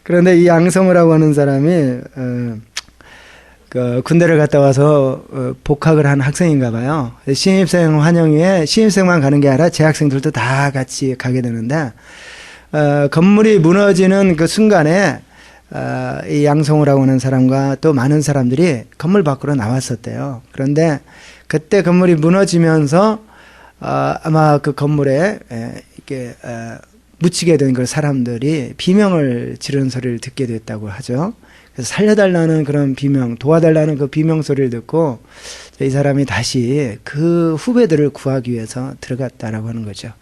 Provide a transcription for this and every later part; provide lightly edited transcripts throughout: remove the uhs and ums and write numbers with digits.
그런데 이 양성우라고 하는 사람이 그 군대를 갔다 와서 복학을 한 학생인가 봐요. 신입생 환영회에 신입생만 가는 게 아니라 재학생들도 다 같이 가게 되는데 건물이 무너지는 그 순간에 이 양성우라고 하는 사람과 또 많은 사람들이 건물 밖으로 나왔었대요. 그런데 그때 건물이 무너지면서 아마 그 건물에 이렇게 묻히게 된 그 사람들이 비명을 지르는 소리를 듣게 됐다고 하죠. 그래서 살려달라는 그런 비명, 도와달라는 그 비명 소리를 듣고 이 사람이 다시 그 후배들을 구하기 위해서 들어갔다라고 하는 거죠.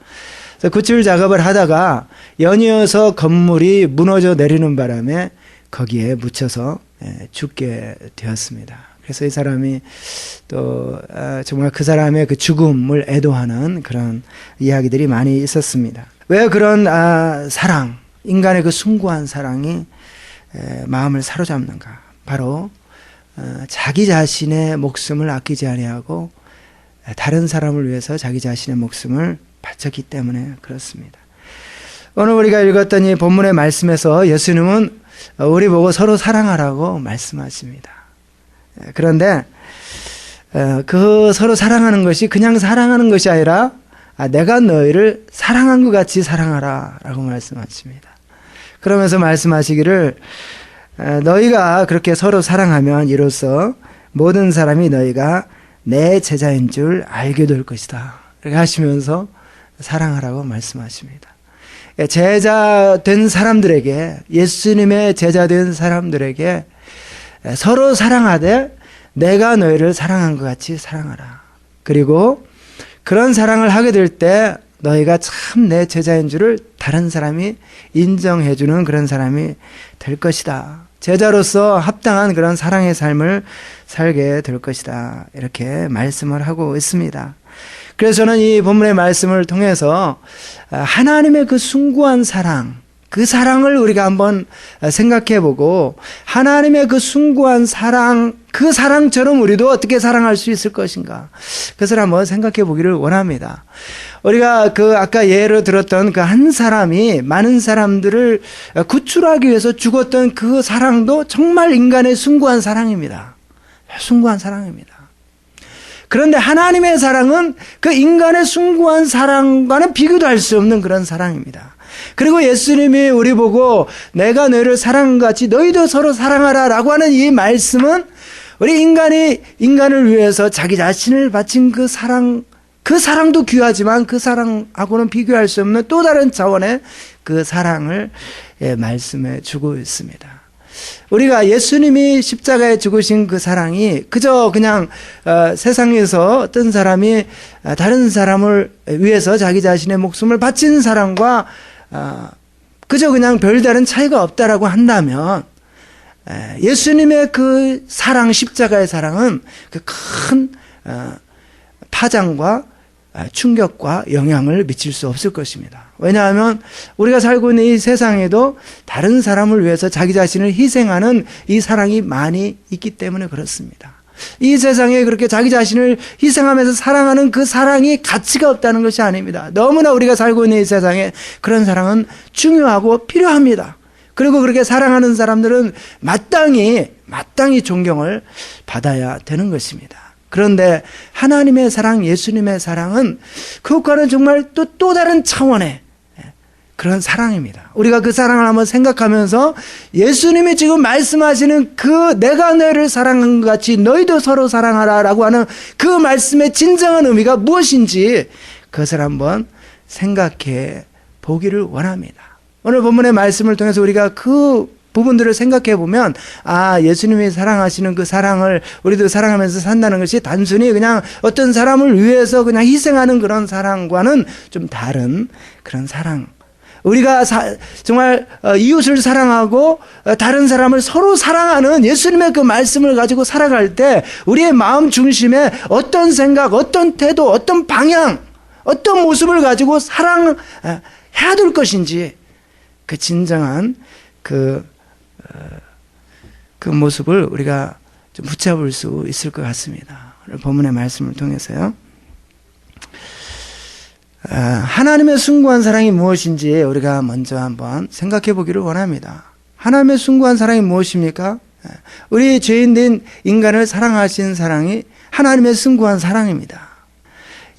그래서 구출 작업을 하다가 연이어서 건물이 무너져 내리는 바람에 거기에 묻혀서 죽게 되었습니다. 그래서 이 사람이 또 정말 그 사람의 그 죽음을 애도하는 그런 이야기들이 많이 있었습니다. 왜 그런 사랑, 인간의 그 숭고한 사랑이 마음을 사로잡는가? 바로 자기 자신의 목숨을 아끼지 아니하고 다른 사람을 위해서 자기 자신의 목숨을 바쳤기 때문에 그렇습니다. 오늘 우리가 읽었던 이 본문의 말씀에서 예수님은 우리 보고 서로 사랑하라고 말씀하십니다. 그런데 그 서로 사랑하는 것이 그냥 사랑하는 것이 아니라 내가 너희를 사랑한 것 같이 사랑하라 라고 말씀하십니다. 그러면서 말씀하시기를 너희가 그렇게 서로 사랑하면 이로써 모든 사람이 너희가 내 제자인 줄 알게 될 것이다. 이렇게 하시면서 사랑하라고 말씀하십니다. 제자 된 사람들에게, 예수님의 제자 된 사람들에게 서로 사랑하되 내가 너희를 사랑한 것 같이 사랑하라. 그리고 그런 사랑을 하게 될 때 너희가 참 내 제자인 줄을 다른 사람이 인정해주는 그런 사람이 될 것이다. 제자로서 합당한 그런 사랑의 삶을 살게 될 것이다. 이렇게 말씀을 하고 있습니다. 그래서 저는 이 본문의 말씀을 통해서 하나님의 그 숭고한 사랑, 그 사랑을 우리가 한번 생각해 보고 하나님의 그 숭고한 사랑, 그 사랑처럼 우리도 어떻게 사랑할 수 있을 것인가, 그것을 한번 생각해 보기를 원합니다. 우리가 그 아까 예로 들었던 그 한 사람이 많은 사람들을 구출하기 위해서 죽었던 그 사랑도 정말 인간의 숭고한 사랑입니다. 숭고한 사랑입니다. 그런데 하나님의 사랑은 그 인간의 숭고한 사랑과는 비교도 할 수 없는 그런 사랑입니다. 그리고 예수님이 우리 보고 내가 너희를 사랑한 것 같이 너희도 서로 사랑하라 라고 하는 이 말씀은 우리 인간이 인간을 위해서 자기 자신을 바친 그 사랑도 귀하지만 그 사랑하고는 비교할 수 없는 또 다른 차원의 그 사랑을 말씀해 주고 있습니다. 우리가 예수님이 십자가에 죽으신 그 사랑이 그저 그냥 세상에서 어떤 사람이 다른 사람을 위해서 자기 자신의 목숨을 바친 사랑과 그저 그냥 별다른 차이가 없다라고 한다면 예수님의 그 사랑, 십자가의 사랑은 그 큰 파장과 충격과 영향을 미칠 수 없을 것입니다. 왜냐하면 우리가 살고 있는 이 세상에도 다른 사람을 위해서 자기 자신을 희생하는 이 사랑이 많이 있기 때문에 그렇습니다. 이 세상에 그렇게 자기 자신을 희생하면서 사랑하는 그 사랑이 가치가 없다는 것이 아닙니다. 너무나 우리가 살고 있는 이 세상에 그런 사랑은 중요하고 필요합니다. 그리고 그렇게 사랑하는 사람들은 마땅히 존경을 받아야 되는 것입니다. 그런데 하나님의 사랑, 예수님의 사랑은 그것과는 정말 또 다른 차원의 그런 사랑입니다. 우리가 그 사랑을 한번 생각하면서 예수님이 지금 말씀하시는 그 내가 너희를 사랑한 것 같이 너희도 서로 사랑하라 라고 하는 그 말씀의 진정한 의미가 무엇인지 그것을 한번 생각해 보기를 원합니다. 오늘 본문의 말씀을 통해서 우리가 그 부분들을 생각해 보면 예수님이 사랑하시는 그 사랑을 우리도 사랑하면서 산다는 것이 단순히 그냥 어떤 사람을 위해서 그냥 희생하는 그런 사랑과는 좀 다른 그런 사랑, 우리가 정말 이웃을 사랑하고 다른 사람을 서로 사랑하는 예수님의 그 말씀을 가지고 살아갈 때 우리의 마음 중심에 어떤 생각, 어떤 태도, 어떤 방향, 어떤 모습을 가지고 사랑해야 될 것인지 그 진정한 그 모습을 우리가 좀 붙잡을 수 있을 것 같습니다. 오늘 본문의 말씀을 통해서요. 하나님의 숭고한 사랑이 무엇인지 우리가 먼저 한번 생각해 보기를 원합니다. 하나님의 숭고한 사랑이 무엇입니까? 우리 죄인된 인간을 사랑하신 사랑이 하나님의 숭고한 사랑입니다.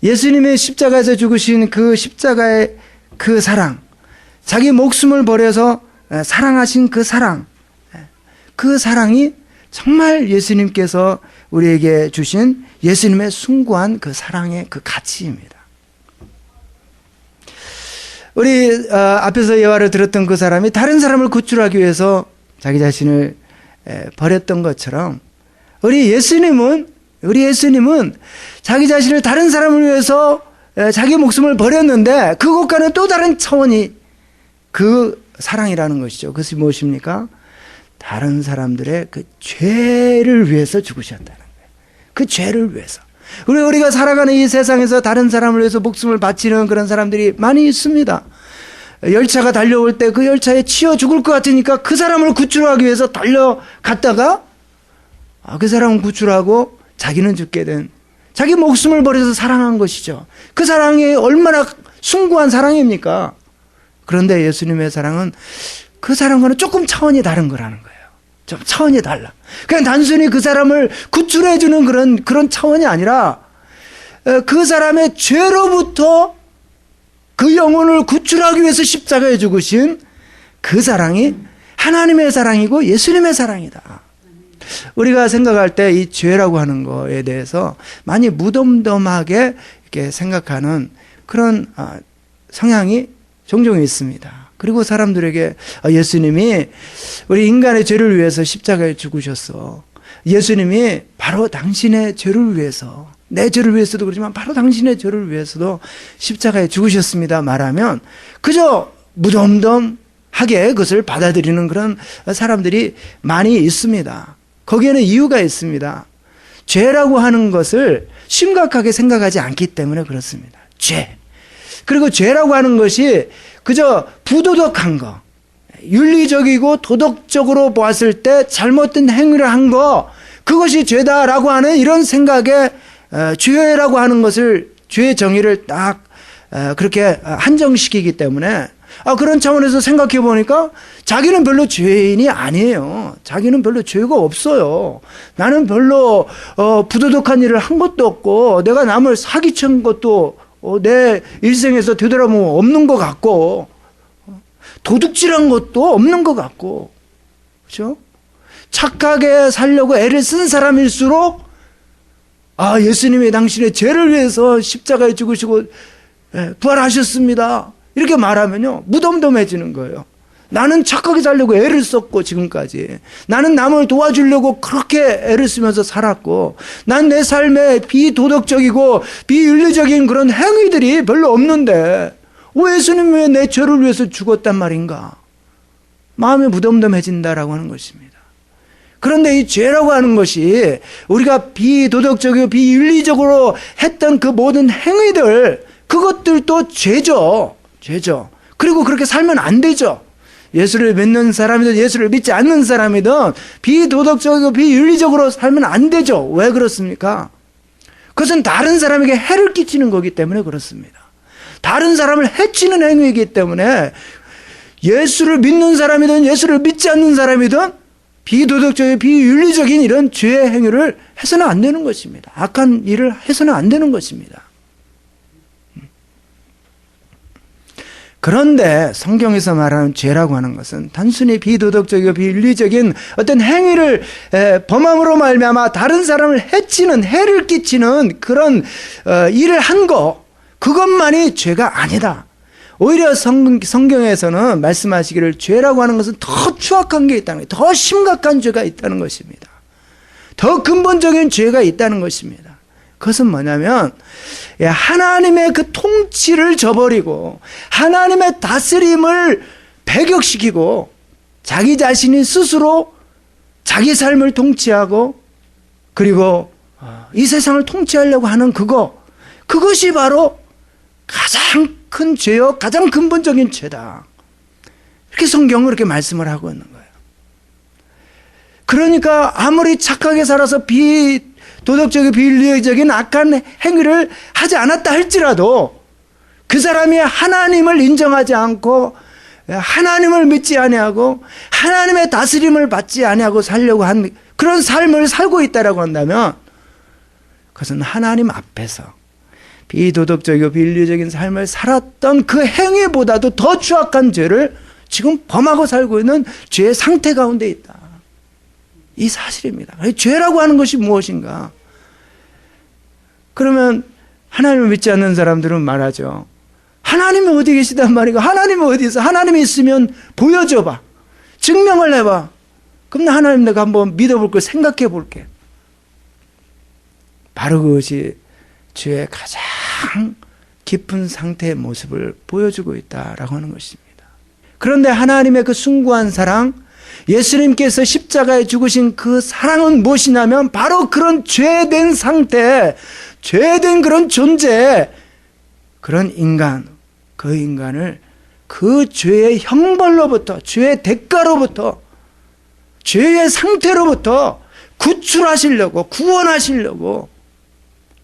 예수님의 십자가에서 죽으신 그 십자가의 그 사랑, 자기 목숨을 버려서 사랑하신 그 사랑, 그 사랑이 정말 예수님께서 우리에게 주신 예수님의 숭고한 그 사랑의 그 가치입니다. 우리 앞에서 예화를 들었던 그 사람이 다른 사람을 구출하기 위해서 자기 자신을 버렸던 것처럼 우리 예수님은 자기 자신을 다른 사람을 위해서 자기 목숨을 버렸는데 그것과는 또 다른 차원이 그 사랑이라는 것이죠. 그것이 무엇입니까? 다른 사람들의 그 죄를 위해서 죽으셨다는 거예요. 그 죄를 위해서. 우리가 살아가는 이 세상에서 다른 사람을 위해서 목숨을 바치는 그런 사람들이 많이 있습니다. 열차가 달려올 때 그 열차에 치여 죽을 것 같으니까 그 사람을 구출하기 위해서 달려갔다가 그 사람은 구출하고 자기는 죽게 된, 자기 목숨을 버려서 사랑한 것이죠. 그 사랑이 얼마나 숭고한 사랑입니까? 그런데 예수님의 사랑은 그 사람과는 조금 차원이 다른 거라는 거예요. 좀 차원이 달라. 그냥 단순히 그 사람을 구출해주는 그런 차원이 아니라 그 사람의 죄로부터 그 영혼을 구출하기 위해서 십자가에 죽으신 그 사랑이 하나님의 사랑이고 예수님의 사랑이다. 우리가 생각할 때 이 죄라고 하는 거에 대해서 많이 무덤덤하게 이렇게 생각하는 그런 성향이 종종 있습니다. 그리고 사람들에게 예수님이 우리 인간의 죄를 위해서 십자가에 죽으셨어. 예수님이 바로 당신의 죄를 위해서, 내 죄를 위해서도 그렇지만 바로 당신의 죄를 위해서도 십자가에 죽으셨습니다 말하면 그저 무덤덤하게 그것을 받아들이는 그런 사람들이 많이 있습니다. 거기에는 이유가 있습니다. 죄라고 하는 것을 심각하게 생각하지 않기 때문에 그렇습니다. 죄. 그리고 죄라고 하는 것이 그저 부도덕한 거, 윤리적이고 도덕적으로 보았을 때 잘못된 행위를 한 거, 그것이 죄다라고 하는 이런 생각에 죄라고 하는 것을, 죄의 정의를 딱 그렇게 한정시키기 때문에 그런 차원에서 생각해 보니까 자기는 별로 죄인이 아니에요. 자기는 별로 죄가 없어요. 나는 별로 부도덕한 일을 한 것도 없고 내가 남을 사기친 것도 내 일생에서 되돌아보면 없는 것 같고 도둑질한 것도 없는 것 같고, 그렇죠? 착하게 살려고 애를 쓴 사람일수록 예수님이 당신의 죄를 위해서 십자가에 죽으시고 부활하셨습니다 이렇게 말하면요 무덤덤해지는 거예요. 나는 착하게 살려고 애를 썼고 지금까지 나는 남을 도와주려고 그렇게 애를 쓰면서 살았고 난 내 삶에 비도덕적이고 비윤리적인 그런 행위들이 별로 없는데 왜 예수님이 왜 내 죄를 위해서 죽었단 말인가? 마음이 무덤덤해진다라고 하는 것입니다. 그런데 이 죄라고 하는 것이 우리가 비도덕적이고 비윤리적으로 했던 그 모든 행위들, 그것들도 죄죠. 그리고 그렇게 살면 안 되죠. 예수를 믿는 사람이든 예수를 믿지 않는 사람이든 비도덕적이고 비윤리적으로 살면 안 되죠. 왜 그렇습니까? 그것은 다른 사람에게 해를 끼치는 거기 때문에 그렇습니다. 다른 사람을 해치는 행위이기 때문에 예수를 믿는 사람이든 예수를 믿지 않는 사람이든 비도덕적이고 비윤리적인 이런 죄의 행위를 해서는 안 되는 것입니다. 악한 일을 해서는 안 되는 것입니다. 그런데 성경에서 말하는 죄라고 하는 것은 단순히 비도덕적이고 비윤리적인 어떤 행위를 범함으로 말미암아 다른 사람을 해치는, 해를 끼치는 그런 일을 한 거, 그것만이 죄가 아니다. 오히려 성경에서는 말씀하시기를 죄라고 하는 것은 더 추악한 게 있다는 거예요. 더 심각한 죄가 있다는 것입니다. 더 근본적인 죄가 있다는 것입니다. 그것은 뭐냐면 하나님의 그 통치를 저버리고 하나님의 다스림을 배격시키고 자기 자신이 스스로 자기 삶을 통치하고 그리고 이 세상을 통치하려고 하는 그것이 바로 가장 큰 죄요, 가장 근본적인 죄다. 이렇게 성경은 그렇게 말씀을 하고 있는 거예요. 그러니까 아무리 착하게 살아서 비도덕적이고 비윤리적인 악한 행위를 하지 않았다 할지라도 그 사람이 하나님을 인정하지 않고 하나님을 믿지 아니하고 하나님의 다스림을 받지 아니하고 살려고 한 그런 삶을 살고 있다라고 한다면 그것은 하나님 앞에서 비도덕적이고 비윤리적인 삶을 살았던 그 행위보다도 더 추악한 죄를 지금 범하고 살고 있는 죄의 상태 가운데 있다. 이 사실입니다. 죄라고 하는 것이 무엇인가? 그러면 하나님을 믿지 않는 사람들은 말하죠. 하나님이 어디 계시단 말이고 하나님이 어디 있어? 하나님이 있으면 보여줘봐. 증명을 해봐. 그럼 나 하나님 내가 한번 믿어볼 걸 생각해 볼게. 바로 그것이 죄의 가장 깊은 상태의 모습을 보여주고 있다라고 하는 것입니다. 그런데 하나님의 그 숭고한 사랑, 예수님께서 십자가에 죽으신 그 사랑은 무엇이냐면 바로 그런 죄된 상태, 죄된 그런 존재, 그런 인간, 그 인간을 그 죄의 형벌로부터, 죄의 대가로부터, 죄의 상태로부터 구출하시려고, 구원하시려고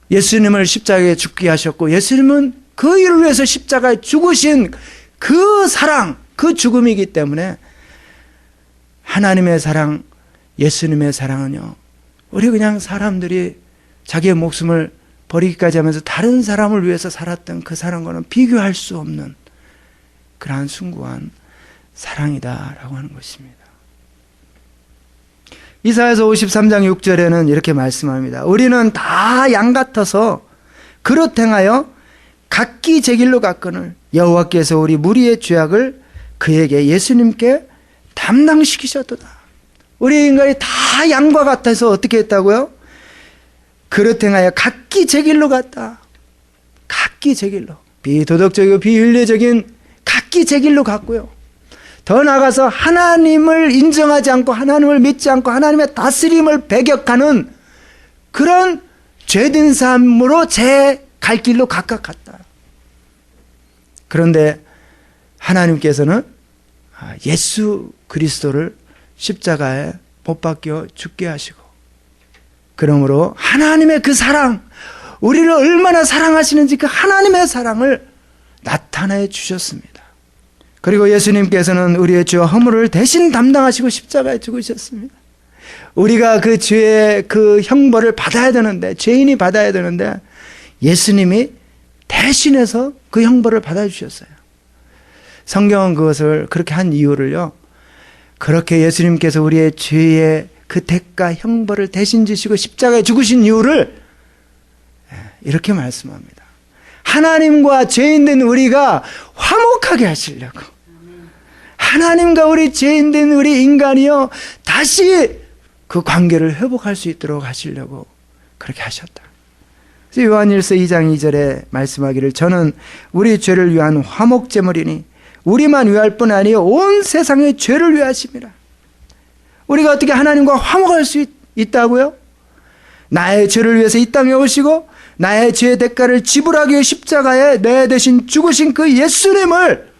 예수님을 십자가에 죽게 하셨고, 예수님은 그 일을 위해서 십자가에 죽으신 그 사랑, 그 죽음이기 때문에 하나님의 사랑, 예수님의 사랑은요, 우리 그냥 사람들이 자기의 목숨을 버리기까지 하면서 다른 사람을 위해서 살았던 그 사랑과는 비교할 수 없는 그러한 숭고한 사랑이다라고 하는 것입니다. 이사야서 53장 6절에는 이렇게 말씀합니다. 우리는 다 양 같아서 그릇 행하여 각기 제 길로 갔거늘 여호와께서 우리 무리의 죄악을 그에게 예수님께 담당시키셨도다. 우리 인간이 다 양과 같아서 어떻게 했다고요? 그릇 행하여 각기 제 길로 갔다. 각기 제 길로. 비도덕적이고 비윤리적인 각기 제 길로 갔고요. 더 나아가서 하나님을 인정하지 않고 하나님을 믿지 않고 하나님의 다스림을 배격하는 그런 죄된 삶으로 제 갈 길로 각각 갔다. 그런데 하나님께서는 예수 그리스도를 십자가에 못 박혀 죽게 하시고, 그러므로 하나님의 그 사랑, 우리를 얼마나 사랑하시는지 그 하나님의 사랑을 나타내 주셨습니다. 그리고 예수님께서는 우리의 죄와 허물을 대신 담당하시고 십자가에 죽으셨습니다. 우리가 그 죄의 그 형벌을 받아야 되는데, 죄인이 받아야 되는데 예수님이 대신해서 그 형벌을 받아주셨어요. 성경은 그것을 그렇게 한 이유를요, 그렇게 예수님께서 우리의 죄의 그 대가 형벌을 대신 지시고 십자가에 죽으신 이유를 이렇게 말씀합니다. 하나님과 죄인된 우리가 화목하게 하시려고, 하나님과 우리 죄인된 우리 인간이요 다시 그 관계를 회복할 수 있도록 하시려고 그렇게 하셨다. 그래서 요한일서 2장 2절에 말씀하기를 저는 우리 죄를 위한 화목제물이니 우리만 위할 뿐 아니요 온 세상의 죄를 위하심이라. 우리가 어떻게 하나님과 화목할 수 있다고요? 나의 죄를 위해서 이 땅에 오시고 나의 죄의 대가를 지불하기 위해 십자가에 내 대신 죽으신 그 예수님을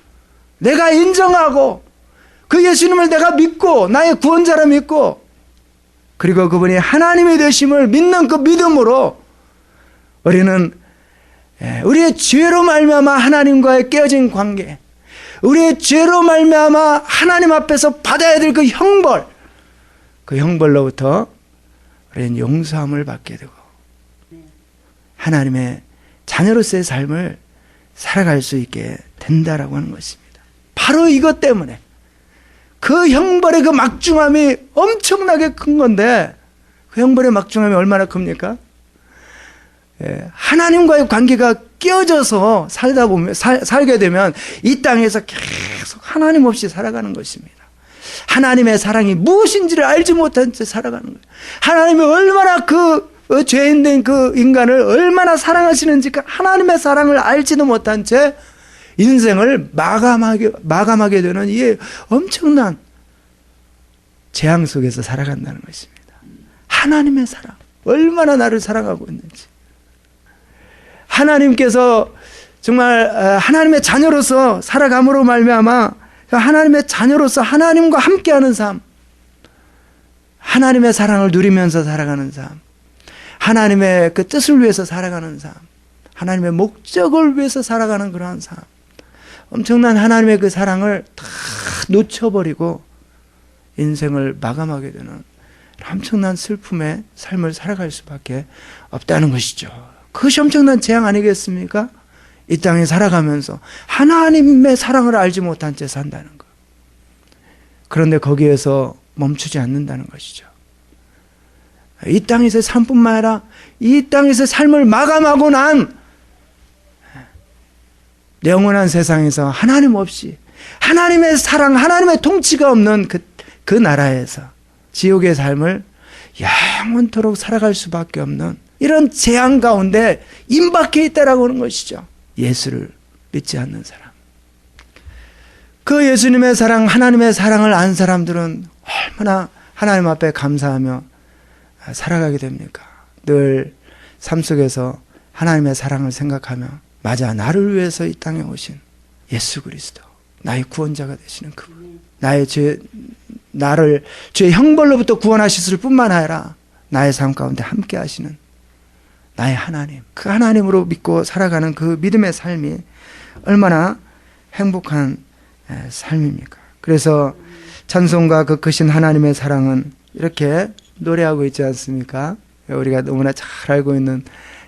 내가 인정하고 그 예수님을 내가 믿고 나의 구원자로 믿고, 그리고 그분이 하나님의 되심을 믿는 그 믿음으로 우리는 우리의 죄로 말미암아 하나님과의 깨어진 관계, 우리의 죄로 말미암아 하나님 앞에서 받아야 될 그 형벌, 그 형벌로부터 우리는 용서함을 받게 되고 하나님의 자녀로서의 삶을 살아갈 수 있게 된다라고 하는 것입니다. 바로 이것 때문에 그 형벌의 그 막중함이 엄청나게 큰 건데, 그 형벌의 막중함이 얼마나 큽니까? 하나님과의 관계가 깨어져서 살다 보면 살게 되면 이 땅에서 계속 하나님 없이 살아가는 것입니다. 하나님의 사랑이 무엇인지를 알지 못한 채 살아가는 거예요. 하나님이 얼마나 그 죄인된 그 인간을 얼마나 사랑하시는지 그 하나님의 사랑을 알지도 못한 채 인생을 마감하게 되는 이 엄청난 재앙 속에서 살아간다는 것입니다. 하나님의 사랑, 얼마나 나를 사랑하고 있는지. 하나님께서 정말 하나님의 자녀로서 살아감으로 말미암아 하나님의 자녀로서 하나님과 함께하는 삶, 하나님의 사랑을 누리면서 살아가는 삶, 하나님의 그 뜻을 위해서 살아가는 삶, 하나님의 목적을 위해서 살아가는 그러한 삶, 엄청난 하나님의 그 사랑을 다 놓쳐버리고 인생을 마감하게 되는 엄청난 슬픔의 삶을 살아갈 수밖에 없다는 것이죠. 그것이 엄청난 재앙 아니겠습니까? 이 땅에 살아가면서 하나님의 사랑을 알지 못한 채 산다는 것. 그런데 거기에서 멈추지 않는다는 것이죠. 이 땅에서의 삶뿐만 아니라 이 땅에서 삶을 마감하고 난 영원한 세상에서 하나님 없이 하나님의 사랑, 하나님의 통치가 없는 그 나라에서 지옥의 삶을 영원토록 살아갈 수밖에 없는 이런 재앙 가운데 임박해 있다라고 하는 것이죠. 예수를 믿지 않는 사람. 그 예수님의 사랑, 하나님의 사랑을 안 사람들은 얼마나 하나님 앞에 감사하며 살아가게 됩니까? 늘 삶 속에서 하나님의 사랑을 생각하며 맞아, 나를 위해서 이 땅에 오신 예수 그리스도, 나의 구원자가 되시는 그분, 나를 죄의 형벌로부터 구원하셨을 뿐만 아니라 나의 삶 가운데 함께 하시는 나의 하나님, 그 하나님으로 믿고 살아가는 그 믿음의 삶이 얼마나 행복한 삶입니까? 그래서 찬송가 그 크신 하나님의 사랑은 이렇게 노래하고 있지 않습니까? 우리가 너무나 잘 알고 있는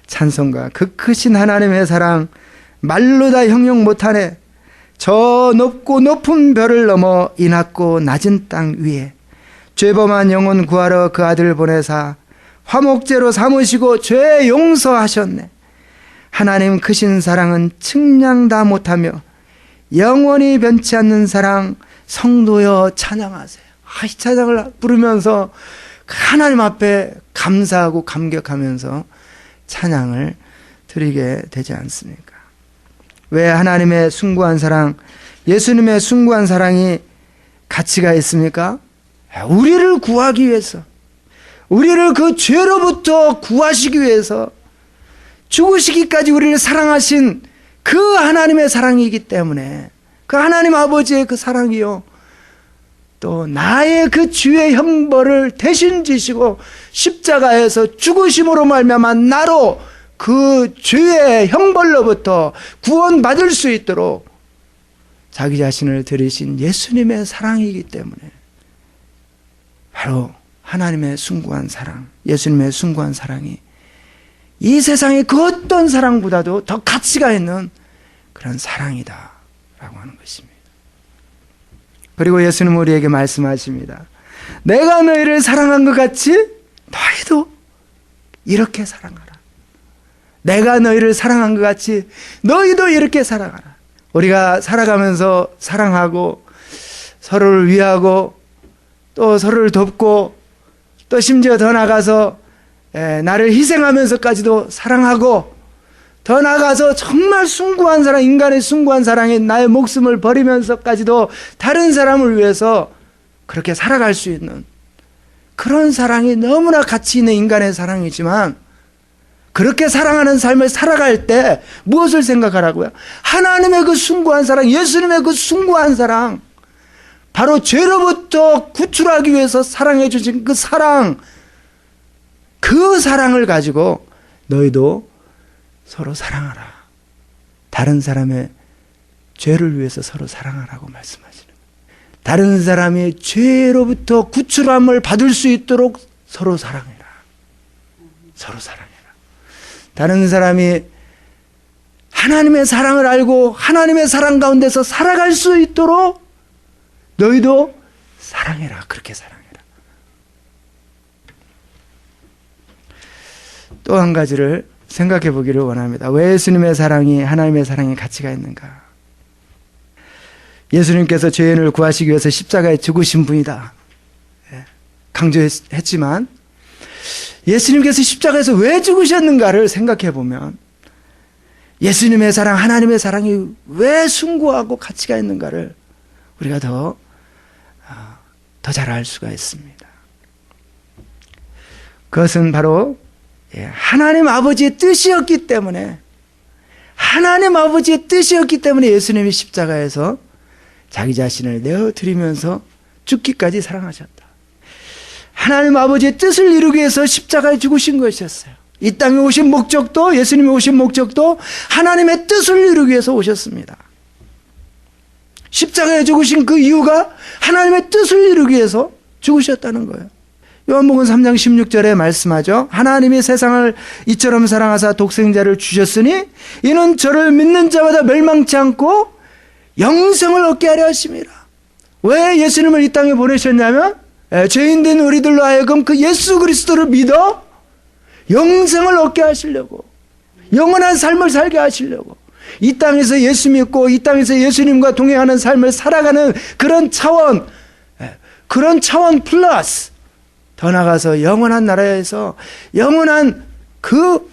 찬송가, 그 크신 하나님의 사랑 말로 다 형용 못하네. 저 높고 높은 별을 넘어 이 낮고 낮은 땅 위에 죄범한 영혼 구하러 그 아들 보내사 화목제로 삼으시고 죄 용서하셨네. 하나님 크신 사랑은 측량 다 못하며 영원히 변치 않는 사랑, 성도여 찬양하세요. 이 찬양을 부르면서 하나님 앞에 감사하고 감격하면서 찬양을 드리게 되지 않습니까? 왜 하나님의 숭고한 사랑, 예수님의 숭고한 사랑이 가치가 있습니까? 우리를 구하기 위해서, 우리를 그 죄로부터 구하시기 위해서 죽으시기까지 우리를 사랑하신 그 하나님의 사랑이기 때문에, 그 하나님 아버지의 그 사랑이요, 또 나의 그 죄의 형벌을 대신 지시고 십자가에서 죽으심으로 말미암아 나로 그 죄의 형벌로부터 구원받을 수 있도록 자기 자신을 들이신 예수님의 사랑이기 때문에 바로 하나님의 숭고한 사랑, 예수님의 숭고한 사랑이 이 세상의 그 어떤 사랑보다도 더 가치가 있는 그런 사랑이다 라고 하는 것입니다. 그리고 예수님은 우리에게 말씀하십니다. 내가 너희를 사랑한 것 같이 너희도 이렇게 사랑하라. 내가 너희를 사랑한 것 같이 너희도 이렇게 사랑하라. 우리가 살아가면서 사랑하고 서로를 위하고 또 서로를 돕고 또 심지어 더 나아가서 나를 희생하면서까지도 사랑하고 더 나아가서 정말 숭고한 사랑, 인간의 숭고한 사랑에 나의 목숨을 버리면서까지도 다른 사람을 위해서 그렇게 살아갈 수 있는 그런 사랑이 너무나 가치 있는 인간의 사랑이지만, 그렇게 사랑하는 삶을 살아갈 때 무엇을 생각하라고요? 하나님의 그 숭고한 사랑, 예수님의 그 숭고한 사랑, 바로 죄로부터 구출하기 위해서 사랑해 주신 그 사랑, 그 사랑을 가지고 너희도 서로 사랑하라. 다른 사람의 죄를 위해서 서로 사랑하라고 말씀하시는 거예요. 다른 사람이 죄로부터 구출함을 받을 수 있도록 서로 사랑해라. 서로 사랑해라. 다른 사람이 하나님의 사랑을 알고 하나님의 사랑 가운데서 살아갈 수 있도록 너희도 사랑해라. 그렇게 사랑해라. 또 한 가지를 생각해 보기를 원합니다. 왜 예수님의 사랑이 하나님의 사랑에 가치가 있는가? 예수님께서 죄인을 구하시기 위해서 십자가에 죽으신 분이다 강조했지만, 예수님께서 십자가에서 왜 죽으셨는가를 생각해 보면 예수님의 사랑, 하나님의 사랑이 왜 숭고하고 가치가 있는가를 우리가 더 잘 알 수가 있습니다. 그것은 바로 하나님 아버지의 뜻이었기 때문에, 하나님 아버지의 뜻이었기 때문에 예수님이 십자가에서 자기 자신을 내어드리면서 죽기까지 사랑하셨다. 하나님 아버지의 뜻을 이루기 위해서 십자가에 죽으신 것이었어요. 이 땅에 오신 목적도, 예수님이 오신 목적도 하나님의 뜻을 이루기 위해서 오셨습니다. 십자가에 죽으신 그 이유가 하나님의 뜻을 이루기 위해서 죽으셨다는 거예요. 요한복음 3장 16절에 말씀하죠. 하나님이 세상을 이처럼 사랑하사 독생자를 주셨으니 이는 저를 믿는 자마다 멸망치 않고 영생을 얻게 하려 하심이라. 왜 예수님을 이 땅에 보내셨냐면 죄인된 우리들로 하여금 그 예수 그리스도를 믿어 영생을 얻게 하시려고, 영원한 삶을 살게 하시려고, 이 땅에서 예수 믿고 이 땅에서 예수님과 동행하는 삶을 살아가는 그런 차원 플러스 더 나가서 영원한 나라에서 영원한 그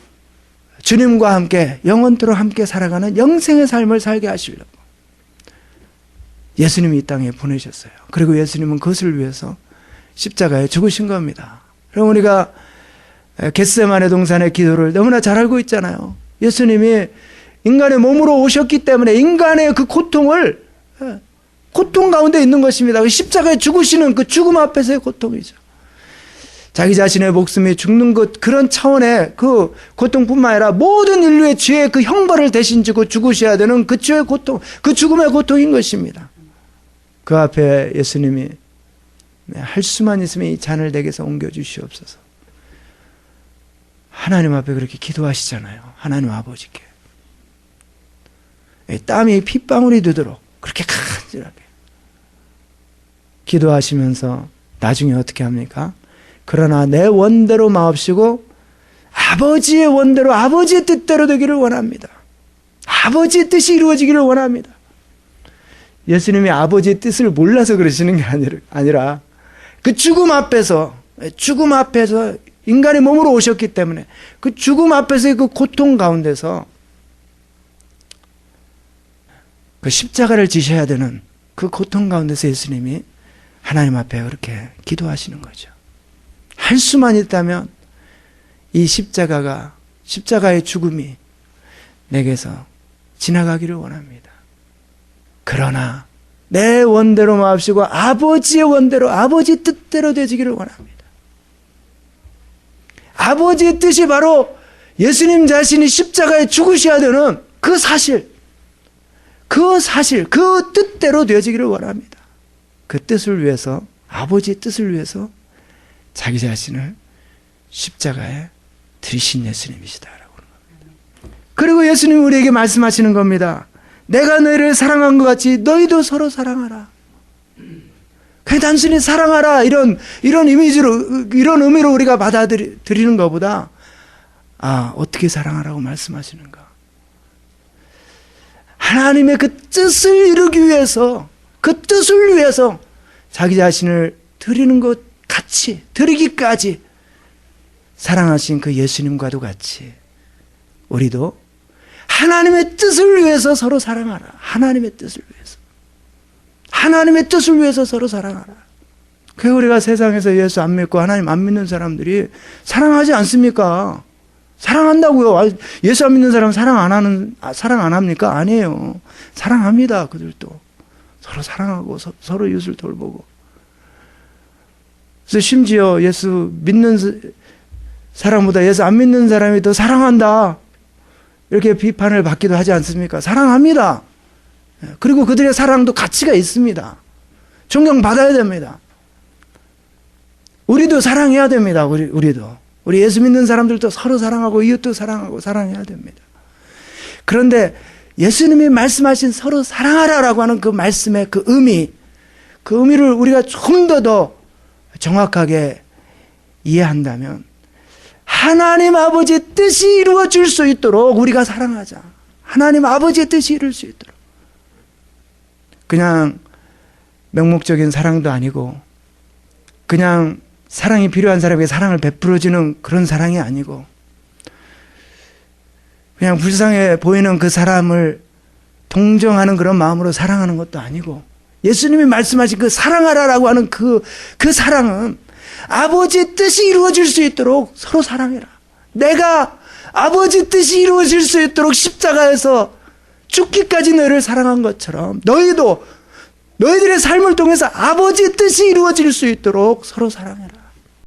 주님과 함께 영원토록 함께 살아가는 영생의 삶을 살게 하시려고 예수님이 이 땅에 보내셨어요. 그리고 예수님은 그것을 위해서 십자가에 죽으신 겁니다. 그럼 우리가 겟세마네 동산의 기도를 너무나 잘 알고 있잖아요. 예수님이 인간의 몸으로 오셨기 때문에 인간의 그 고통을 고통 가운데 있는 것입니다. 십자가에 죽으시는 그 죽음 앞에서의 고통이죠. 자기 자신의 목숨이 죽는 것, 그런 차원의 그 고통뿐만 아니라 모든 인류의 죄의 그 형벌을 대신 지고 죽으셔야 되는 그 죄의 고통, 그 죽음의 고통인 것입니다. 그 앞에 예수님이 할 수만 있으면 이 잔을 내게서 옮겨주시옵소서. 하나님 앞에 그렇게 기도하시잖아요. 하나님 아버지께. 땀이 핏방울이 되도록 그렇게 간절하게 기도하시면서 나중에 어떻게 합니까? 그러나 내 원대로 마옵시고 아버지의 원대로, 아버지의 뜻대로 되기를 원합니다. 아버지의 뜻이 이루어지기를 원합니다. 예수님이 아버지의 뜻을 몰라서 그러시는 게 아니라 그 죽음 앞에서 인간의 몸으로 오셨기 때문에 그 죽음 앞에서의 그 고통 가운데서 그 십자가를 지셔야 되는 그 고통 가운데서 예수님이 하나님 앞에 그렇게 기도하시는 거죠. 할 수만 있다면 이 십자가의 죽음이 내게서 지나가기를 원합니다. 그러나 내 원대로 마옵시고 아버지의 원대로, 아버지 뜻대로 되지기를 원합니다. 아버지의 뜻이 바로 예수님 자신이 십자가에 죽으셔야 되는 그 사실, 그 뜻대로 되어지기를 원합니다. 그 뜻을 위해서, 아버지의 뜻을 위해서 자기 자신을 십자가에 들이신 예수님이시다라고 하는 겁니다. 그리고 예수님이 우리에게 말씀하시는 겁니다. 내가 너희를 사랑한 것 같이 너희도 서로 사랑하라. 그냥 단순히 사랑하라 이런 이미지로, 이런 의미로 우리가 받아들이는 것보다 어떻게 사랑하라고 말씀하시는가. 하나님의 그 뜻을 이루기 위해서, 그 뜻을 위해서 자기 자신을 드리는 것 같이, 드리기까지 사랑하신 그 예수님과도 같이 우리도 하나님의 뜻을 위해서 서로 사랑하라. 하나님의 뜻을 위해서. 하나님의 뜻을 위해서 서로 사랑하라. 그 우리가 세상에서 예수 안 믿고 하나님 안 믿는 사람들이 사랑하지 않습니까? 사랑한다고요. 예수 안 믿는 사람 사랑 안 합니까? 아니에요. 사랑합니다. 그들도 서로 사랑하고 서로 이웃을 돌보고. 그래서 심지어 예수 믿는 사람보다 예수 안 믿는 사람이 더 사랑한다, 이렇게 비판을 받기도 하지 않습니까? 사랑합니다. 그리고 그들의 사랑도 가치가 있습니다. 존경받아야 됩니다. 우리도 사랑해야 됩니다. 우리 예수 믿는 사람들도 서로 사랑하고 이웃도 사랑하고 사랑해야 됩니다. 그런데 예수님이 말씀하신 서로 사랑하라라고 하는 그 말씀의 그 의미를 우리가 좀 더 정확하게 이해한다면 하나님 아버지의 뜻이 이루어질 수 있도록 우리가 사랑하자. 하나님 아버지의 뜻이 이룰 수 있도록. 그냥 맹목적인 사랑도 아니고 그냥 사랑이 필요한 사람에게 사랑을 베풀어주는 그런 사랑이 아니고 그냥 불쌍해 보이는 그 사람을 동정하는 그런 마음으로 사랑하는 것도 아니고 예수님이 말씀하신 그 사랑하라라고 하는 그 사랑은 아버지의 뜻이 이루어질 수 있도록 서로 사랑해라. 내가 아버지 뜻이 이루어질 수 있도록 십자가에서 죽기까지 너희를 사랑한 것처럼 너희도 너희들의 삶을 통해서 아버지의 뜻이 이루어질 수 있도록 서로 사랑해라.